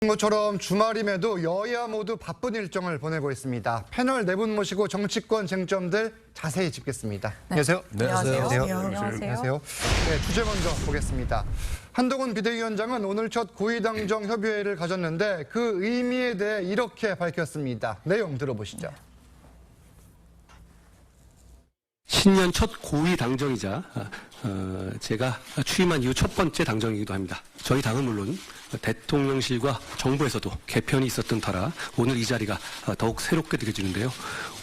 것처럼 주말임에도 여야 모두 바쁜 일정을 보내고 있습니다. 패널 네 분 모시고 정치권 쟁점들 자세히 짚겠습니다. 네. 안녕하세요. 네, 안녕하세요. 네, 주제 먼저 보겠습니다. 한동훈 비대위원장은 오늘 첫 고위당정 협의회를 가졌는데 그 의미에 대해 이렇게 밝혔습니다. 내용 들어보시죠. 신년 첫 고위 당정이자 제가 취임한 이후 첫 번째 당정이기도 합니다. 저희 당은 물론 대통령실과 정부에서도 개편이 있었던 터라 오늘 이 자리가 더욱 새롭게 느껴지는데요.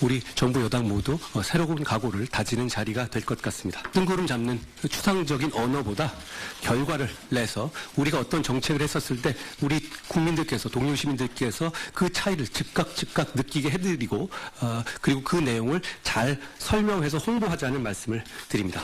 우리 정부 여당 모두 새로운 각오를 다지는 자리가 될 것 같습니다. 뜬구름 잡는 추상적인 언어보다 결과를 내서 우리가 어떤 정책을 했었을 때 우리 국민들께서 동료 시민들께서 그 차이를 즉각 느끼게 해드리고 그리고 그 내용을 잘 설명해서 홍보하자는 말씀을 드립니다.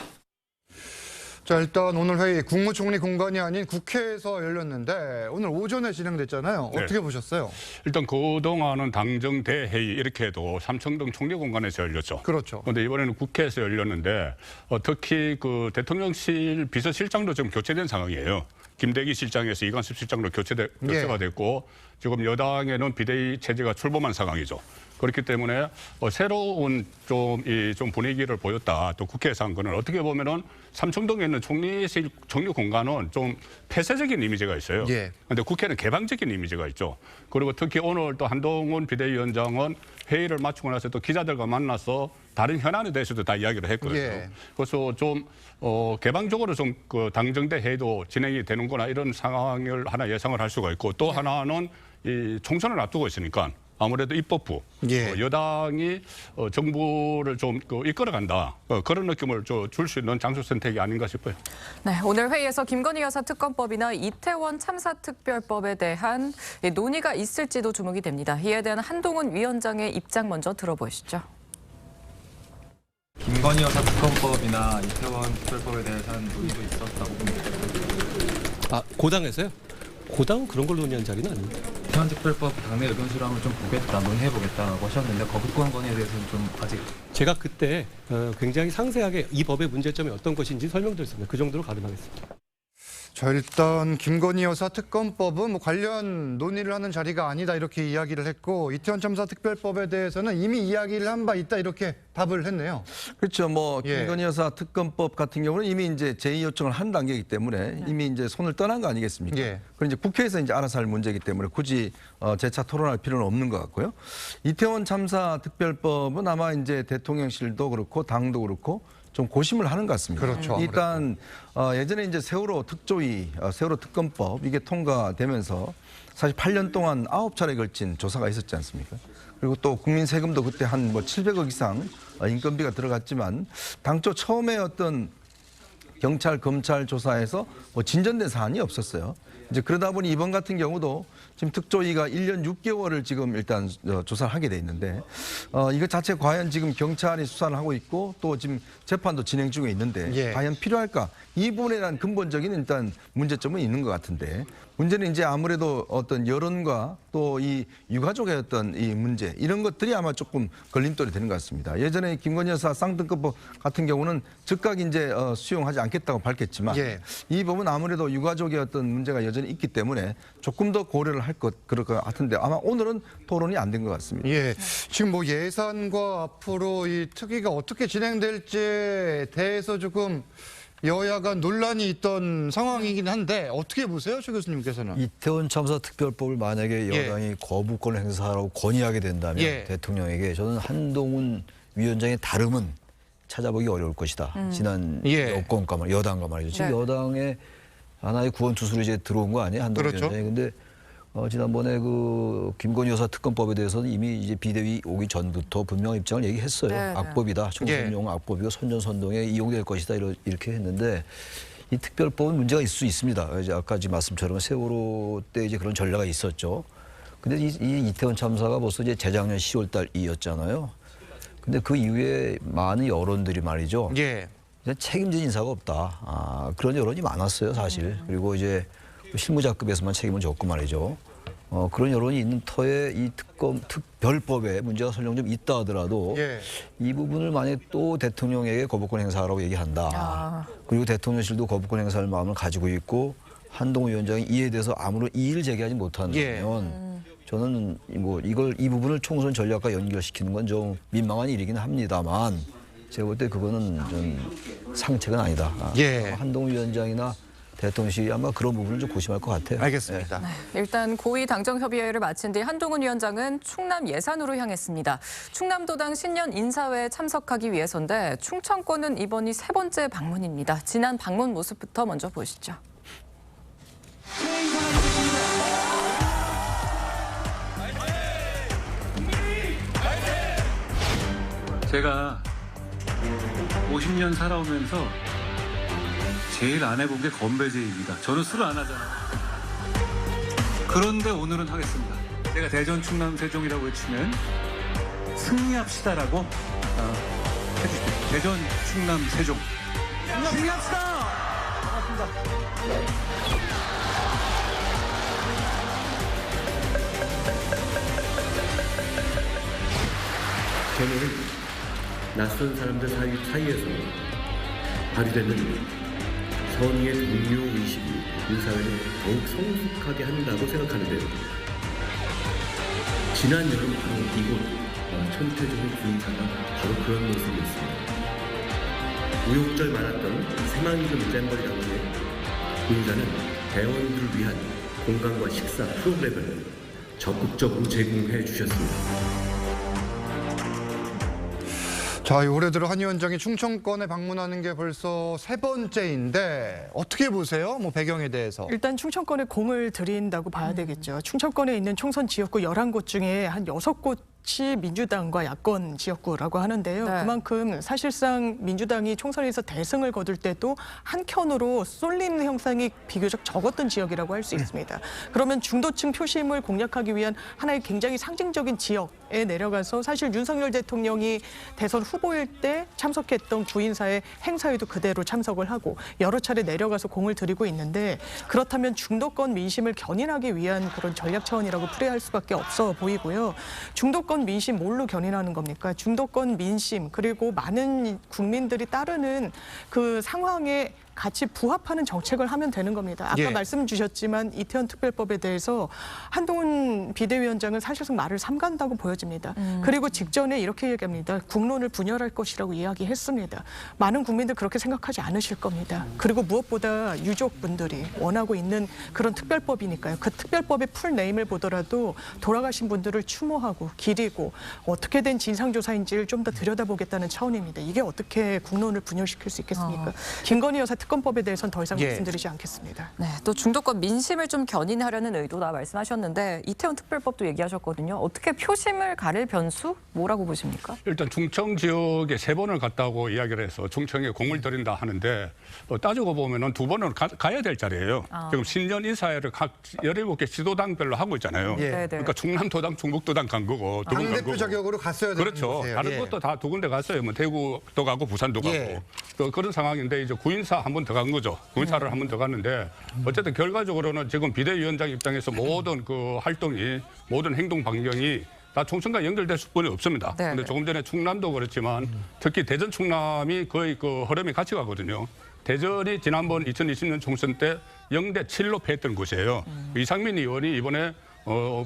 자, 일단 오늘 회의 국무총리 공간이 아닌 국회에서 열렸는데 오늘 오전에 진행됐잖아요. 어떻게 보셨어요? 일단 그동안은 당정대회의 이렇게 해도 삼청동 총리공간에서 열렸죠. 그렇죠. 그런데 이번에는 국회에서 열렸는데 특히 그 대통령실 비서실장도 좀 교체된 상황이에요. 김대기 실장에서 이관섭 실장으로 교체가 됐고 지금 여당에는 비대위 체제가 출범한 상황이죠. 그렇기 때문에 새로운 좀 분위기를 보였다. 또 국회에서 한 거는 어떻게 보면은 삼청동에 있는 총리실 정리 공간은 좀 폐쇄적인 이미지가 있어요. 그런데 국회는 개방적인 이미지가 있죠. 그리고 특히 오늘 또 한동훈 비대위원장은 회의를 마치고 나서 또 기자들과 만나서 다른 현안에 대해서도 다 이야기를 했거든요. 그래서 좀 개방적으로 좀 그 당정대 회의도 진행이 되는구나 이런 상황을 하나 예상을 할 수가 있고 또 하나는 이 총선을 앞두고 있으니까 아무래도 입법부 여당이 정부를 좀 이끌어간다 그런 느낌을 줄 수 있는 장소 선택이 아닌가 싶어요. 네, 오늘 회의에서 김건희 여사 특검법이나 이태원 참사 특별법에 대한 논의가 있을지도 주목이 됩니다. 이에 대한 한동훈 위원장의 입장 먼저 들어보시죠. 김건희 여사 특검법이나 이태원 특별법에 대해서는 논의도 있었다고 봅니다. 고당에서요? 고당은 그런 걸 논의한 자리는 아닙니다. 이태원 특별법 당내 의견 수렴을 좀 보겠다, 논의해보겠다고 하셨는데 거부권 건의에 대해서는 좀 아직 제가 그때 굉장히 상세하게 이 법의 문제점이 어떤 것인지 설명드렸습니다. 그 정도로 가름하겠습니다. 자, 일단 김건희 여사 특검법은 뭐 관련 논의를 하는 자리가 아니다 이렇게 이야기를 했고 이태원 참사 특별법에 대해서는 이미 이야기를 한 바 있다 이렇게 답을 했네요. 그렇죠. 김건희 여사 특검법 같은 경우는 이미 이제 제의 요청을 한 단계이기 때문에 이미 이제 손을 떠난 거 아니겠습니까? 그럼 이제 국회에서 이제 알아서 할 문제이기 때문에 굳이 재차 토론할 필요는 없는 것 같고요. 이태원 참사 특별법은 아마 이제 대통령실도 그렇고 당도 그렇고 좀 고심을 하는 것 같습니다. 그렇죠. 일단 예전에 이제 세월호 특조위, 세월호 특검법 이게 통과되면서 사실 8년 동안 9차례에 걸친 조사가 있었지 않습니까? 그리고 또 국민 세금도 그때 한 700억 이상 인건비가 들어갔지만 당초 처음에 어떤 경찰, 검찰 조사에서 진전된 사안이 없었어요. 이제 그러다 보니 이번 같은 경우도 지금 특조위가 1년 6개월을 지금 일단 조사를 하게 돼 있는데 이것 자체 과연 지금 경찰이 수사를 하고 있고 또 지금 재판도 진행 중에 있는데 과연 필요할까? 이 부분에 대한 근본적인 일단 문제점은 있는 것 같은데 문제는 이제 아무래도 어떤 여론과 또 이 유가족의 어떤 이 문제 이런 것들이 아마 조금 걸림돌이 되는 것 같습니다. 예전에 김건희 여사 쌍특검법 같은 경우는 즉각 이제 수용하지 않겠다고 밝혔지만 이 법은 아무래도 유가족의 어떤 문제가 여전히 있기 때문에 조금 더 고려를 할 그럴 것 같은데 아마 오늘은 토론이 안 된 것 같습니다. 지금 뭐 예산과 앞으로 이 특위가 어떻게 진행될지에 대해서 조금 여야가 논란이 있던 상황이긴 한데 어떻게 보세요, 최 교수님께서는? 이태원 참사 특별법을 만약에 여당이 거부권 행사하라고 건의하게 된다면 대통령에게 저는 한동훈 위원장의 다름은 찾아보기 어려울 것이다. 지난 여권과 여당과 말이죠. 지금 여당의 하나의 구원투수로 이제 들어온 거 아니에요, 한동훈 위원장이. 근데 지난번에 그 김건희 여사 특검법에 대해서는 이미 이제 비대위 오기 전부터 분명 입장을 얘기했어요. 악법이다. 총선용 악법이고 선전선동에 이용될 것이다. 이렇게 했는데 이 특별법은 문제가 있을 수 있습니다. 이제 아까 말씀처럼 세월호 때 이제 그런 전례가 있었죠. 근데 이 이태원 참사가 벌써 이제 재작년 10월 달이었잖아요. 근데 그 이후에 많은 여론들이 말이죠. 책임진 인사가 없다. 그런 여론이 많았어요, 사실. 그리고 이제 실무자급에서만 책임을 졌고 말이죠. 그런 여론이 있는 터에 이 특별법에 문제가 설령 좀 있다 하더라도 이 부분을 만약에 또 대통령에게 거부권 행사하라고 얘기한다. 그리고 대통령실도 거부권 행사할 마음을 가지고 있고 한동훈 위원장이 이에 대해서 아무런 이의를 제기하지 못한다면 저는 뭐 이 부분을 총선 전략과 연결시키는 건 좀 민망한 일이긴 합니다만 제가 볼 때 그거는 좀 상책은 아니다. 한동훈 위원장이나 대통령실이 아마 그런 부분을 좀 고심할 것 같아요. 알겠습니다. 일단 고위 당정 협의회를 마친 뒤 한동훈 위원장은 충남 예산으로 향했습니다. 충남도당 신년 인사회에 참석하기 위해서인데 충청권은 이번이 3번째 방문입니다. 지난 방문 모습부터 먼저 보시죠. 제가 50년 살아오면서 제일 안 해본 게 건배제입니다. 저는 술을 안 하잖아요. 그런데 오늘은 하겠습니다. 제가 대전, 충남, 세종이라고 외치면 승리합시다라고 해주십시오. 대전, 충남, 세종. 승리합시다! 반갑습니다. 저는 낯선 사람들 사이에서 발휘되는 선의의 동료의식이 우리 사회를 더욱 성숙하게 한다고 생각하는데요. 지난 여름 바로 이곳 천태종의 구인사가 바로 그런 모습이었습니다. 우여곡절 많았던 새만금 잼버리 당시에 구인사는 대원들을 위한 공간과 식사 프로그램을 적극적으로 제공해 주셨습니다. 자, 올해 들어 한 위원장이 충청권에 방문하는 게 벌써 3번째인데 어떻게 보세요? 뭐 배경에 대해서. 일단 충청권에 공을 들인다고 봐야 되겠죠. 충청권에 있는 총선 지역구 11곳 중에 한 6곳 민주당과 야권 지역구라고 하는데요. 네. 그만큼 사실상 민주당이 총선에서 대승을 거둘 때도 한켠으로 쏠리는 형상이 비교적 적었던 지역이라고 할 수 있습니다. 그러면 중도층 표심을 공략하기 위한 하나의 굉장히 상징적인 지역에 내려가서 사실 윤석열 대통령이 대선 후보일 때 참석했던 구인사의 행사에도 그대로 참석을 하고 여러 차례 내려가서 공을 들이고 있는데 그렇다면 중도권 민심을 견인하기 위한 그런 전략 차원이라고 풀이할 수밖에 없어 보이고요. 중도권 민심 뭘로 견인하는 겁니까? 중도권 민심 그리고 많은 국민들이 따르는 그 상황에 같이 부합하는 정책을 하면 되는 겁니다. 아까 말씀 주셨지만 이태원 특별법에 대해서 한동훈 비대위원장은 사실상 말을 삼간다고 보여집니다. 그리고 직전에 이렇게 얘기합니다. 국론을 분열할 것이라고 이야기했습니다. 많은 국민들 그렇게 생각하지 않으실 겁니다. 그리고 무엇보다 유족분들이 원하고 있는 그런 특별법이니까요. 그 특별법의 풀네임을 보더라도 돌아가신 분들을 추모하고 기리고 어떻게 된 진상조사인지를 좀 더 들여다보겠다는 차원입니다. 이게 어떻게 국론을 분열시킬 수 있겠습니까? 김건희 여사 특검법에 대해서는 더 이상 말씀드리지 않겠습니다. 네, 또 중도권 민심을 좀 견인하려는 의도다 말씀하셨는데 이태원 특별법도 얘기하셨거든요. 어떻게 표심을 가릴 변수? 뭐라고 보십니까? 일단 충청 지역에 3번을 갔다고 이야기를 해서 충청에 공을 들인다 하는데 따지고 보면은 2번은 가야 될 자리예요. 지금 신년 인사회를 각 17개 지도당별로 하고 있잖아요. 그러니까 충남도당, 충북도당 간 거고 두 분 간 당대표 거고. 자격으로 갔어야 되는 그렇죠. 거세요. 다른 것도 다 2군데 갔어요. 뭐 대구도 가고 부산도 가고. 또 그런 상황인데 이제 구인사 한 번 더 간 거죠. 구인사를 한 번 더 갔는데 어쨌든 결과적으로는 지금 비대위원장 입장에서 모든 그 활동이 모든 행동 반경이 다 총선과 연결될 수뿐이 없습니다. 그런데 조금 전에 충남도 그렇지만 특히 대전 충남이 거의 그 흐름이 같이 가거든요. 대전이 지난번 2020년 총선 때 0대7로 패했던 곳이에요. 이상민 의원이 이번에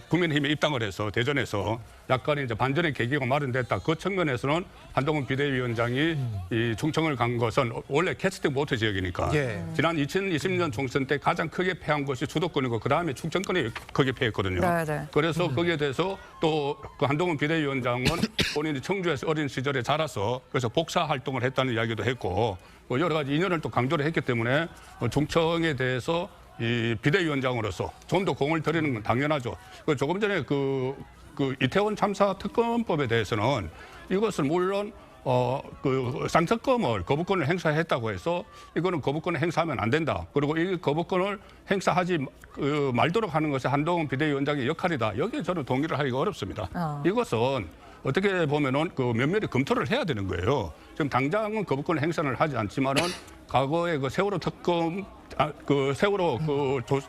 국민의힘에 입당을 해서 대전에서 약간 이제 반전의 계기가 마련됐다. 그 측면에서는 한동훈 비대위원장이 이 충청을 간 것은 원래 캐스팅 보트 지역이니까 지난 2020년 총선 때 가장 크게 패한 것이 수도권이고 그 다음에 충청권이 크게 패했거든요. 그래서 거기에 대해서 또 그 한동훈 비대위원장은 본인이 청주에서 어린 시절에 자라서 그래서 복사 활동을 했다는 이야기도 했고 여러 가지 인연을 또 강조를 했기 때문에 충청에 대해서 이 비대위원장으로서 좀 더 공을 들이는 건 당연하죠. 조금 전에 그 이태원 참사 특검법에 대해서는 이것을 물론 그 상특검을 거부권을 행사했다고 해서 이거는 거부권을 행사하면 안 된다. 그리고 이 거부권을 행사하지 말도록 하는 것이 한동훈 비대위원장의 역할이다. 여기에 저는 동의를 하기가 어렵습니다. 이것은 어떻게 보면은 그 면밀히 검토를 해야 되는 거예요. 지금 당장은 거부권 행사를 하지 않지만은 과거에 그 세월호 특검 그 세월호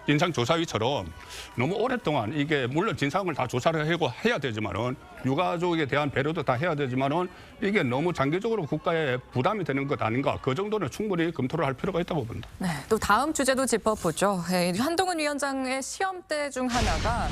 인상조사위처럼 너무 오랫동안 이게 물론 진상을 다 조사를 하고 해야 되지만은 유가족에 대한 배려도 다 해야 되지만은 이게 너무 장기적으로 국가에 부담이 되는 것 아닌가, 그 정도는 충분히 검토를 할 필요가 있다고 봅니다. 네, 또 다음 주제도 짚어보죠. 한동훈 위원장의 시험대 중 하나가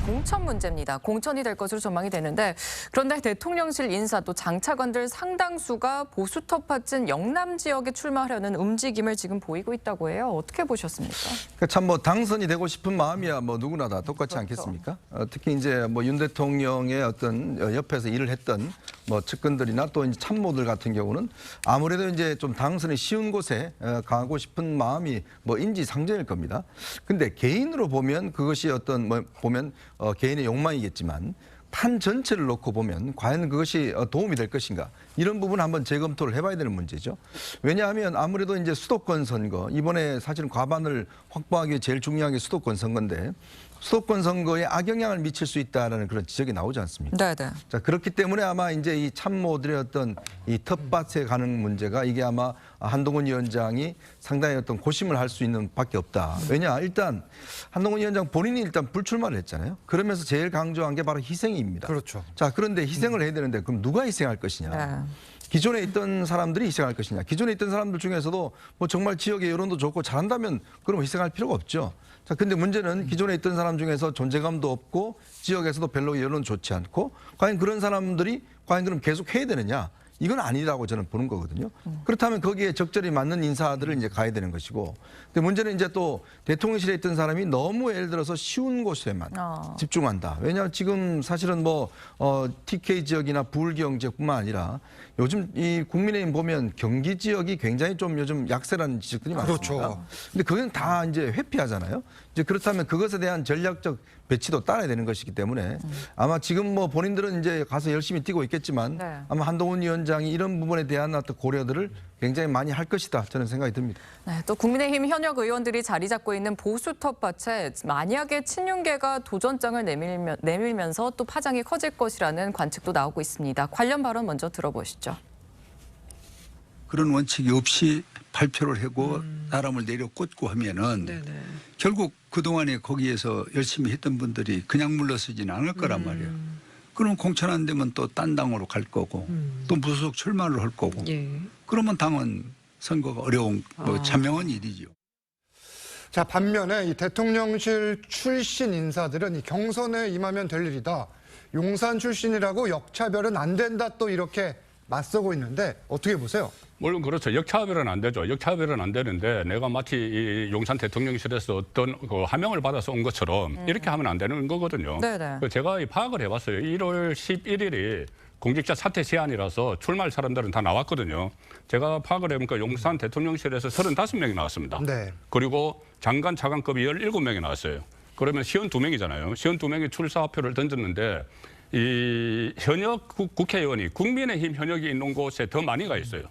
공천 문제입니다. 공천이 될 것으로 전망이 되는데, 그런데 대통령실 인사 또 장차관들 상당수가 보수톱파진 영남 지역에 출마하려는 움직임을 지금 보이고 있다고 해요. 어떻게 보셨습니까? 그러니까 참 뭐 당선이 되고 싶은 마음이야 뭐 누구나 다 똑같지 않겠습니까? 특히 이제 뭐 윤 대통령의 어떤 옆에서 일을 했던 뭐 측근들이나 또 이제 참모들 같은 경우는 아무래도 이제 좀 당선이 쉬운 곳에 가고 싶은 마음이 뭐 인지상정일 겁니다. 근데 개인으로 보면 그것이 어떤 뭐 보면 개인의 욕망이겠지만 판 전체를 놓고 보면 과연 그것이 도움이 될 것인가, 이런 부분 한번 재검토를 해봐야 되는 문제죠. 왜냐하면 아무래도 이제 수도권 선거, 이번에 사실은 과반을 확보하기 위해 제일 중요한 게 수도권 선거인데, 수도권 선거에 악영향을 미칠 수 있다라는 그런 지적이 나오지 않습니까? 네, 네. 자, 그렇기 때문에 아마 이제 이 참모들의 어떤 이 텃밭에 가는 문제가, 이게 아마 한동훈 위원장이 상당히 어떤 고심을 할 수 있는 밖에 없다. 왜냐, 일단 한동훈 위원장 본인이 일단 불출마를 했잖아요. 그러면서 제일 강조한 게 바로 희생입니다. 그렇죠. 자, 그런데 희생을 해야 되는데 그럼 누가 희생할 것이냐? 네. 기존에 있던 사람들이 희생할 것이냐? 기존에 있던 사람들 중에서도 뭐 정말 지역의 여론도 좋고 잘한다면 그럼 희생할 필요가 없죠. 자, 근데 문제는 기존에 있던 사람 중에서 존재감도 없고 지역에서도 별로 여론 좋지 않고, 과연 그런 사람들이 과연 그럼 계속 해야 되느냐? 이건 아니라고 저는 보는 거거든요. 그렇다면 거기에 적절히 맞는 인사들을 이제 가야 되는 것이고, 근데 문제는 이제 또 대통령실에 있던 사람이 너무 예를 들어서 쉬운 곳에만 집중한다. 왜냐하면 지금 사실은 뭐 TK 지역이나 부울경 지역뿐만 아니라 요즘 이 국민의힘 보면 경기 지역이 굉장히 좀 요즘 약세라는 지적들이 많습니다. 그렇죠. 근데 그건 다 이제 회피하잖아요. 이제 그렇다면 그것에 대한 전략적 배치도 따라야 되는 것이기 때문에 아마 지금 뭐 본인들은 이제 가서 열심히 뛰고 있겠지만 네. 아마 한동훈 위원장이 이런 부분에 대한 어떤 고려들을 굉장히 많이 할 것이다, 저는 생각이 듭니다. 네, 또 국민의힘 현역 의원들이 자리 잡고 있는 보수 텃밭에 만약에 친윤계가 도전장을 내밀면서 또 파장이 커질 것이라는 관측도 나오고 있습니다. 관련 발언 먼저 들어보시죠. 그런 원칙이 없이 발표를 하고 사람을 내려 꽂고 하면은 결국 그동안에 거기에서 열심히 했던 분들이 그냥 물러서지는 않을 거란 말이에요. 그러면 공천 안 되면 또 딴 당으로 갈 거고 또 무소속 출마를 할 거고 그러면 당은 선거가 어려운 자명한 일이죠. 자, 반면에 이 대통령실 출신 인사들은 이 경선에 임하면 될 일이다, 용산 출신이라고 역차별은 안 된다, 또 이렇게 맞서고 있는데 어떻게 보세요? 물론 그렇죠. 역차별은 안 되죠. 역차별은 안 되는데 내가 마치 이 용산 대통령실에서 어떤 그 하명을 받아서 온 것처럼 이렇게 하면 안 되는 거거든요. 네네. 제가 이 파악을 해봤어요. 1월 11일이 공직자 사퇴 시한이라서 출마할 사람들은 다 나왔거든요. 제가 파악을 해보니까 용산 대통령실에서 35명이 나왔습니다. 네. 그리고 장관, 차관급이 17명이 나왔어요. 그러면 52명이잖아요. 52명이 출사표를 던졌는데 이 현역 국회의원이 국민의힘 현역이 있는 곳에 더 많이 가 있어요.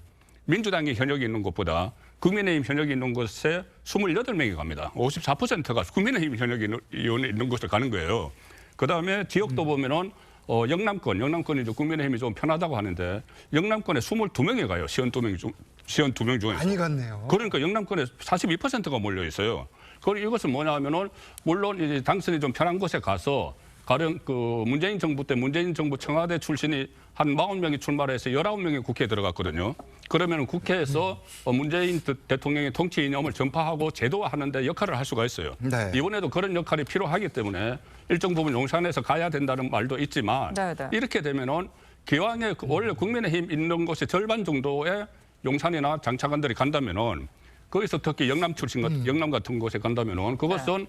민주당이 현역이 있는 곳보다 국민의힘 현역이 있는 곳에 28명이 갑니다. 54%가 국민의힘 현역이 있는 곳에 가는 거예요. 그다음에 지역도 보면은 영남권이 이제 국민의힘이 좀 편하다고 하는데 영남권에 22명이 가요. 52명 중에서. 많이 갔네요. 그러니까 영남권에 42%가 몰려 있어요. 그리고 이것은 뭐냐면은 물론 이제 당선이 좀 편한 곳에 가서 가령 그 문재인 정부 때 문재인 정부 청와대 출신이 한 40명이 출마를 해서 19명이 국회에 들어갔거든요. 그러면 국회에서 문재인 대통령의 통치 이념을 전파하고 제도화하는 데 역할을 할 수가 있어요. 네. 이번에도 그런 역할이 필요하기 때문에 일정 부분 용산에서 가야 된다는 말도 있지만 네. 이렇게 되면은 기왕에 원래 국민의힘 있는 곳의 절반 정도의 용산이나 장차관들이 간다면은 거기서 특히 영남 출신 영남 같은 곳에 간다면은 그것은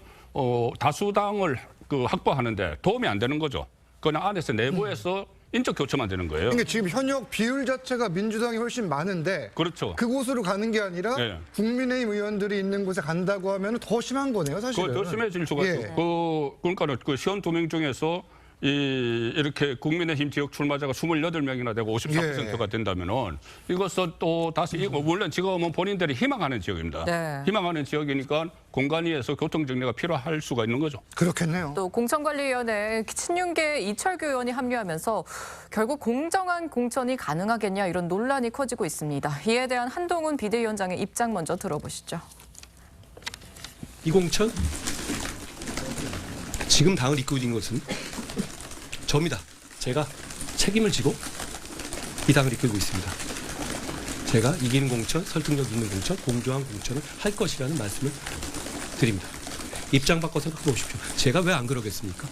다수당을 확보하는데 도움이 안 되는 거죠. 그냥 안에서 내부에서 인적 교체만 되는 거예요. 그러니까 지금 현역 비율 자체가 민주당이 훨씬 많은데 그렇죠. 그곳으로 가는 게 아니라 네. 국민의힘 의원들이 있는 곳에 간다고 하면 더 심한 거네요, 사실은. 더 심해질 수가 있어요. 그러니까 그 52명 중에서 이렇게 국민의힘 지역 출마자가 28명이나 되고 54%가 된다면은 이것은 또 다시 물론 지금은 본인들이 희망하는 지역입니다. 네. 희망하는 지역이니까 공간위에서 교통 정리가 필요할 수가 있는 거죠. 그렇겠네요. 또 공천관리위원회에 친윤계 이철규 의원이 합류하면서 결국 공정한 공천이 가능하겠냐 이런 논란이 커지고 있습니다. 이에 대한 한동훈 비대위원장의 입장 먼저 들어보시죠. 이 공천 지금 당을 이끌고 있는 것은 저입니다. 제가 책임을 지고 이 당을 이끌고 있습니다. 제가 이기는 공천, 설득력 있는 공천, 공정한 공천을 할 것이라는 말씀을 드립니다. 입장 바꿔서 보십시오. 제가 왜 안 그러겠습니까?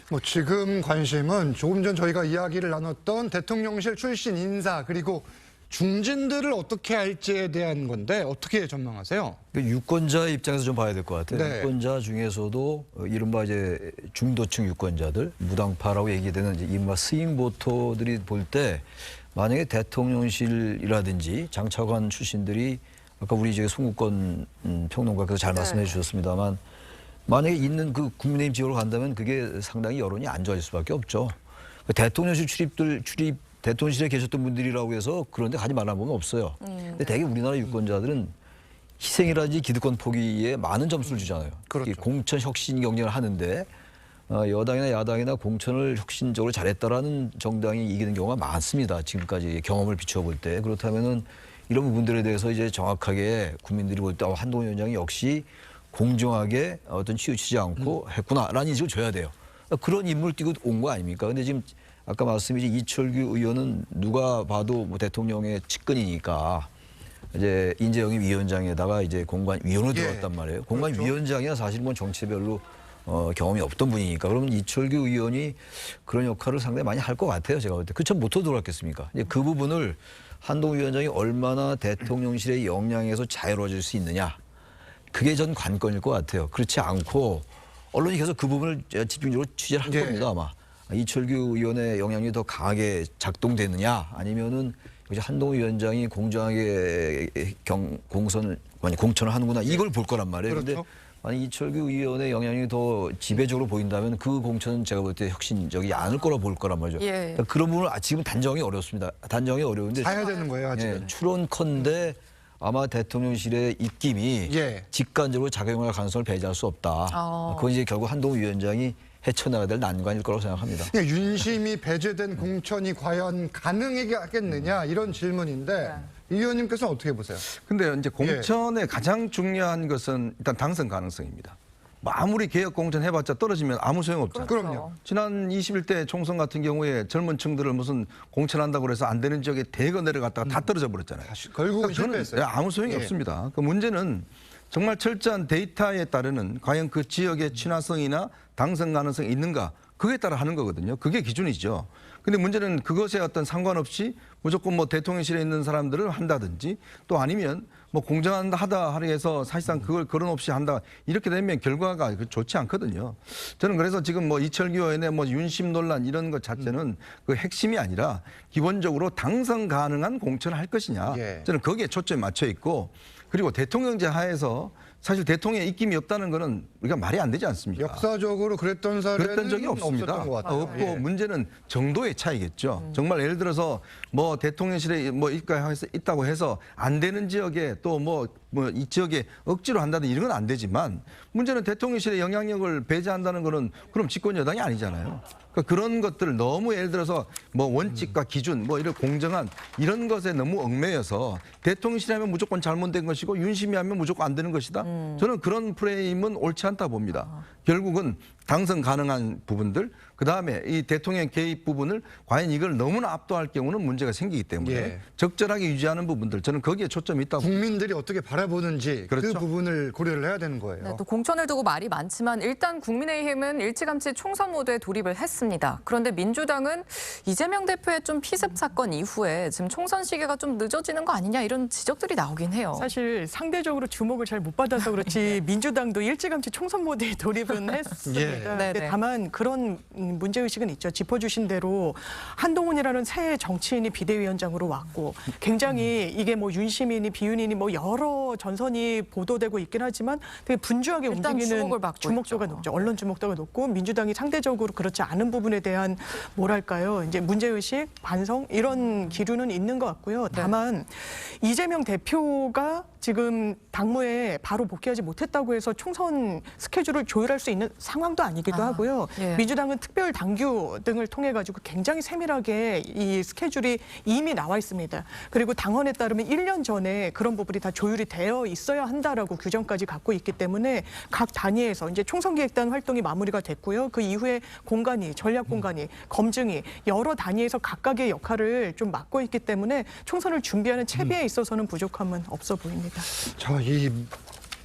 뭐 지금 관심은 조금 전 저희가 이야기를 나눴던 대통령실 출신 인사 그리고 중진들을 어떻게 할지에 대한 건데 어떻게 전망하세요? 유권자 입장에서 좀 봐야 될 것 같아요. 네. 유권자 중에서도 이른바 이제 중도층 유권자들, 무당파라고 얘기되는 이제 이른바 스윙 보터들이 볼 때 만약에 대통령실이라든지 장차관 출신들이 아까 우리 이제 송국권 평론가께서 잘 말씀해 주셨습니다만 만약에 있는 그 국민의힘 지역으로 간다면 그게 상당히 여론이 안 좋아질 수밖에 없죠. 대통령실 대통령실에 계셨던 분들이라고 해서 그런 데 가지 말라는 법은 없어요. 근데 대개 우리나라 유권자들은 희생이라든지 기득권 포기에 많은 점수를 주잖아요. 그렇죠. 공천 혁신 경쟁을 하는데 여당이나 야당이나 공천을 혁신적으로 잘했다라는 정당이 이기는 경우가 많습니다. 지금까지 경험을 비추어 볼 때. 그렇다면은 이런 부분들에 대해서 이제 정확하게 국민들이 볼 때 한동훈 위원장이 역시 공정하게 어떤 치우치지 않고 했구나라는 인식을 줘야 돼요. 그런 인물 띄고 온 거 아닙니까? 근데 지금 아까 말씀이신 이철규 의원은 누가 봐도 뭐 대통령의 측근이니까 이제 인재영입 위원장에다가 이제 공관위원으로 들어왔단 말이에요. 공관위원장이야 사실 뭐 정치별로 경험이 없던 분이니까 그러면 이철규 의원이 그런 역할을 상당히 많이 할 것 같아요. 제가 볼 때. 그참 못해 들어왔겠습니까? 이제 그 부분을 한동훈 위원장이 얼마나 대통령실의 역량에서 자유로워질 수 있느냐. 그게 전 관건일 것 같아요. 그렇지 않고 언론이 계속 그 부분을 집중적으로 취재를 할 겁니다 아마. 이철규 의원의 영향이 더 강하게 작동되느냐 아니면은 이제 한동훈 위원장이 공정하게 공천을 하는구나 이걸 볼 거란 말이에요. 그런데 그렇죠. 만약 이철규 의원의 영향이 더 지배적으로 보인다면 그 공천은 제가 볼 때 혁신적이 않을 거라 볼 거란 말이죠. 예. 그런 부분을 지금 단정이 어렵습니다. 단정이 어려운데 가야 되는 거예요 아직은. 추론컨대 아마 대통령실의 입김이 직간접으로 작용할 가능성을 배제할 수 없다. 그건 이제 결국 한동훈 위원장이 헤쳐나가야 될 난관일 거라고 생각합니다. 윤심이 배제된 공천이 과연 가능하겠느냐 이런 질문인데 이 의원님께서는 어떻게 보세요? 근데 이제 공천의 가장 중요한 것은 일단 당선 가능성입니다. 뭐 아무리 개혁 공천 해봤자 떨어지면 아무 소용 없잖아요. 그럼요. 지난 21대 총선 같은 경우에 젊은 층들을 무슨 공천한다고 해서 안 되는 지역에 대거 내려갔다가 다 떨어져 버렸잖아요. 결국은 실패했어요. 아무 소용이 없습니다. 그 문제는 정말 철저한 데이터에 따르는 과연 그 지역의 친화성이나 당선 가능성이 있는가 그거에 따라 하는 거거든요. 그게 기준이죠. 근데 문제는 그것에 어떤 상관없이 무조건 뭐 대통령실에 있는 사람들을 한다든지 또 아니면 뭐 공정하다 해서 사실상 그걸 거론 없이 한다 이렇게 되면 결과가 좋지 않거든요. 저는 그래서 지금 뭐 이철규 의원의 뭐 윤심 논란 이런 것 자체는 그 핵심이 아니라 기본적으로 당선 가능한 공천을 할 것이냐 저는 거기에 초점이 맞춰 있고 그리고 대통령제 하에서 사실 대통령의 입김이 없다는 거는 우리가 말이 안 되지 않습니까? 역사적으로 그랬던 사례는 그랬던 적이 없습니다. 없었던 것 같아요. 없고 문제는 정도의 차이겠죠. 정말 예를 들어서 뭐 대통령실에 뭐 있다고 해서 안 되는 지역에 또 뭐 이 지역에 억지로 한다든 이런 건 안 되지만 문제는 대통령실의 영향력을 배제한다는 거는 그럼 집권 여당이 아니잖아요. 그러니까 그런 것들을 너무 예를 들어서 뭐 원칙과 기준 뭐 이런 공정한 이런 것에 너무 얽매여서 대통령실이 하면 무조건 잘못된 것이고 윤심이 하면 무조건 안 되는 것이다. 저는 그런 프레임은 옳지 않다 봅니다. 결국은 당선 가능한 부분들 그다음에 이 대통령 개입 부분을 과연 이걸 너무나 압도할 경우는 문제가 생기기 때문에 적절하게 유지하는 부분들 저는 거기에 초점이 있다고 국민들이 어떻게 바라보는지 그 그렇죠. 부분을 고려를 해야 되는 거예요. 네, 또 공천을 두고 말이 많지만 일단 국민의힘은 일찌감치 총선 모드에 돌입을 했습니다. 그런데 민주당은 이재명 대표의 좀 피습 사건 이후에 지금 총선 시기가 좀 늦어지는 거 아니냐 이런 지적들이 나오긴 해요. 사실 상대적으로 주목을 잘 못 받아서 그렇지 민주당도 일찌감치 총선 모드에 돌입은 했습니다. 맞습니다. 네. 근데 다만 그런 문제의식은 있죠. 짚어주신 대로 한동훈이라는 새 정치인이 비대위원장으로 왔고 굉장히 이게 뭐 윤심이니 비윤이니 뭐 여러 전선이 보도되고 있긴 하지만 되게 분주하게 일단 움직이는 주목을 받고 주목도가 있죠. 높죠. 언론 주목도가 높고 민주당이 상대적으로 그렇지 않은 부분에 대한 뭐랄까요. 이제 문제의식, 반성 이런 기류는 있는 것 같고요. 다만 이재명 대표가 지금 당무에 바로 복귀하지 못했다고 해서 총선 스케줄을 조율할 수 있는 상황도 아니기도 하고요. 민주당은 특별 당규 등을 통해 가지고 굉장히 세밀하게 이 스케줄이 이미 나와 있습니다. 그리고 당헌에 따르면 1년 전에 그런 부분이 다 조율이 되어 있어야 한다라고 규정까지 갖고 있기 때문에 각 단위에서 이제 총선기획단 활동이 마무리가 됐고요. 그 이후에 공간이 전략 공간이 검증이 여러 단위에서 각각의 역할을 좀 맡고 있기 때문에 총선을 준비하는 채비에 있어서는 부족함은 없어 보입니다. 자, 이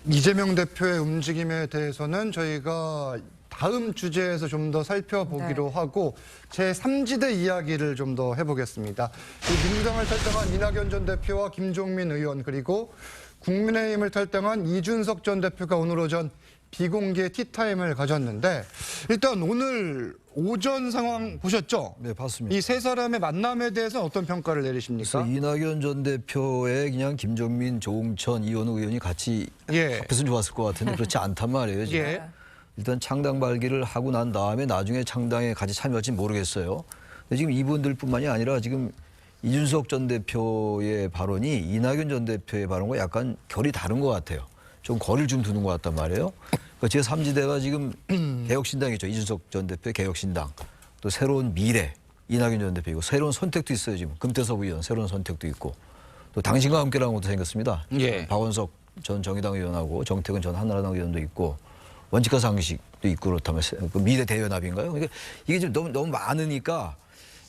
이재명 대표의 움직임에 대해서는 저희가 다음 주제에서 좀 더 살펴보기로 하고 제3지대 이야기를 좀 더 해보겠습니다. 이 민주당을 탈당한 이낙연 전 대표와 김종민 의원 그리고 국민의힘을 탈당한 이준석 전 대표가 오늘 오전 비공개 티타임을 가졌는데 일단 오늘 오전 상황 보셨죠? 네, 봤습니다. 이 세 사람의 만남에 대해서 어떤 평가를 내리십니까? 그래서 이낙연 전 대표의 그냥 김종민, 조응천, 이현우 의원이 같이 합했으면 좋았을 것 같은데 그렇지 않단 말이에요. 지금. 일단 창당 발기를 하고 난 다음에 나중에 창당에 같이 참여할지 모르겠어요. 근데 지금 이분들뿐만이 아니라 지금 이준석 전 대표의 발언이 이낙연 전 대표의 발언과 약간 결이 다른 것 같아요. 좀 거리를 좀 두는 것 같단 말이에요. 그러니까 제3지대가 지금 개혁신당이죠. 이준석 전 대표의 개혁신당. 또 새로운 미래, 이낙연 전 대표이고 새로운 선택도 있어요. 지금 금태섭 의원 새로운 선택도 있고 또 당신과 함께라는 것도 생겼습니다. 박원석 전 정의당 의원하고 정태근 전 한나라당 의원도 있고 원칙과 상식도 있고 그렇다면 미래 대연합인가요? 그러니까 이게 좀 너무 많으니까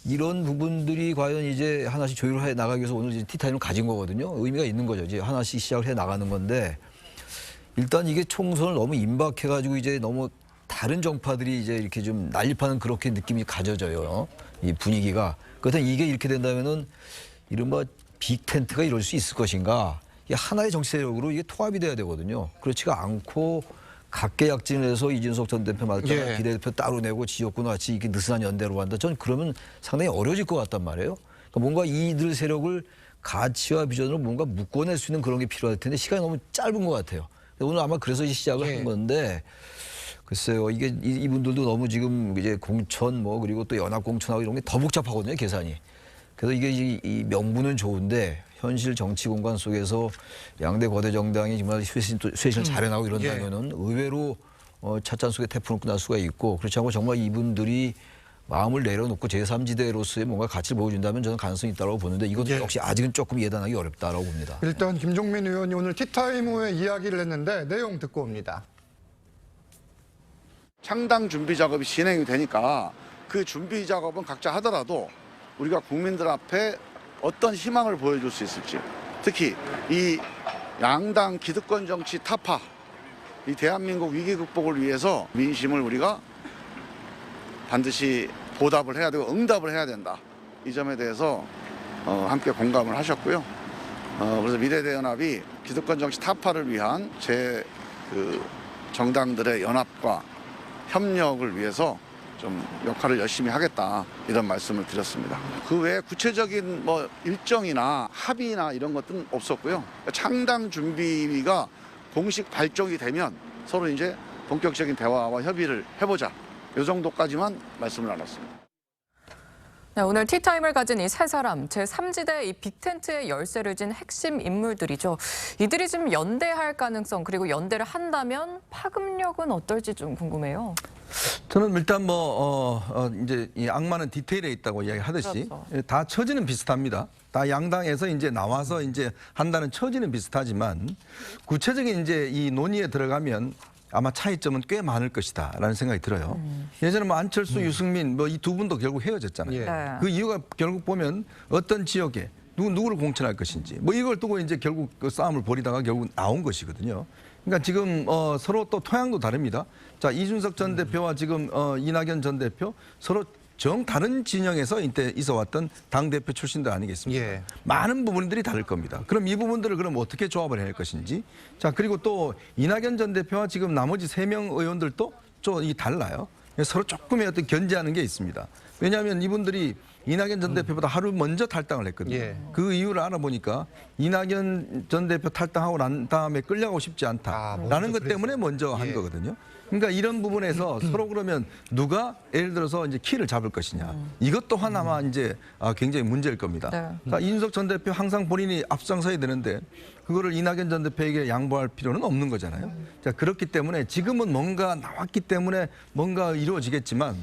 이런 부분들이 과연 이제 하나씩 조율해 나가기 위해서 오늘 이제 티타임을 가진 거거든요. 의미가 있는 거죠. 이제 하나씩 시작을 해 나가는 건데 일단 이게 총선을 너무 임박해가지고 이제 너무 다른 정파들이 이제 이렇게 좀 난립하는 그렇게 느낌이 가져져요. 이 분위기가. 그렇다면 이게 이렇게 된다면은 이른바 빅텐트가 이룰 수 있을 것인가? 이게 하나의 정치 세력으로 이게 통합이 돼야 되거든요. 그렇지가 않고 각계약진을 해서 이준석 전 대표 말처럼 비례대표 따로 내고 지역구나 같이 이렇게 느슨한 연대로 한다. 전 그러면 상당히 어려워질 것 같단 말이에요. 그러니까 뭔가 이들 세력을 가치와 비전으로 뭔가 묶어낼 수 있는 그런 게 필요할 텐데 시간이 너무 짧은 것 같아요. 오늘 아마 그래서 시작을 한 건데 글쎄요. 이게 이분들도 너무 지금 이제 공천 뭐 그리고 또 연합공천하고 이런 게 더 복잡하거든요. 계산이. 그래서 이게 이 명분은 좋은데 현실 정치 공간 속에서 양대 거대 정당이 정말 쇄신을 잘해나가고 이런다면은 의외로 찻잔 속에 태풍을 끝날 수가 있고 그렇지 않고 정말 이분들이 마음을 내려놓고 제3지대로서의 뭔가 가치를 보여준다면 저는 가능성이 있다고 보는데 이것도 역시 아직은 조금 예단하기 어렵다고 봅니다. 일단 김종민 의원이 오늘 티타임 후에 이야기를 했는데 내용 듣고 옵니다. 창당 준비 작업이 진행이 되니까 그 준비 작업은 각자 하더라도 우리가 국민들 앞에 어떤 희망을 보여줄 수 있을지 특히 이 양당 기득권 정치 타파 이 대한민국 위기 극복을 위해서 민심을 우리가 반드시 보답을 해야 되고 응답을 해야 된다. 이 점에 대해서 함께 공감을 하셨고요. 그래서 미래대연합이 기득권 정치 타파를 위한 그 정당들의 연합과 협력을 위해서 좀 역할을 열심히 하겠다 이런 말씀을 드렸습니다. 그 외에 구체적인 뭐 일정이나 합의나 이런 것들은 없었고요. 창당 준비가 공식 발족이 되면 서로 이제 본격적인 대화와 협의를 해보자. 이 정도까지만 말씀을 나눴습니다. 네, 오늘 티타임을 가진 이 세 사람, 제3지대 이 빅텐트의 열쇠를 진 핵심 인물들이죠. 이들이 지금 연대할 가능성 그리고 연대를 한다면 파급력은 어떨지 좀 궁금해요. 저는 일단 이제 이 악마는 디테일에 있다고 이야기하듯이 다 처지는 비슷합니다. 다 양당에서 이제 나와서 이제 한다는 처지는 비슷하지만 구체적인 이제 이 논의에 들어가면 아마 차이점은 꽤 많을 것이다라는 생각이 들어요. 예전에 뭐 안철수, 유승민 이 두 분도 결국 헤어졌잖아요. 그 이유가 결국 보면 어떤 지역에 누구를 공천할 것인지 이걸 두고 이제 결국 그 싸움을 벌이다가 결국 나온 것이거든요. 그러니까 지금 서로 또 토양도 다릅니다. 자, 이준석 전 대표와 지금 이낙연 전 대표 서로 정 다른 진영에서 이때 있어왔던 당대표 출신들 아니겠습니까? 많은 부분들이 다를 겁니다. 그럼 이 부분들을 그럼 어떻게 조합을 해야 할 것인지. 자, 그리고 또 이낙연 전 대표와 지금 나머지 3명 의원들도 이 달라요. 서로 조금의 어떤 견제하는 게 있습니다. 왜냐하면 이분들이 이낙연 전 대표보다 하루 먼저 탈당을 했거든요. 예. 그 이유를 알아보니까 이낙연 전 대표 탈당하고 난 다음에 끌려가고 싶지 않다라는 것 때문에 먼저 한 거거든요. 그러니까 이런 부분에서 서로 그러면 누가 예를 들어서 이제 키를 잡을 것이냐. 이것 또한 아마 이제 굉장히 문제일 겁니다. 네. 그러니까 이준석 전 대표 항상 본인이 앞장서야 되는데 그거를 이낙연 전 대표에게 양보할 필요는 없는 거잖아요. 자, 그렇기 때문에 지금은 뭔가 나왔기 때문에 뭔가 이루어지겠지만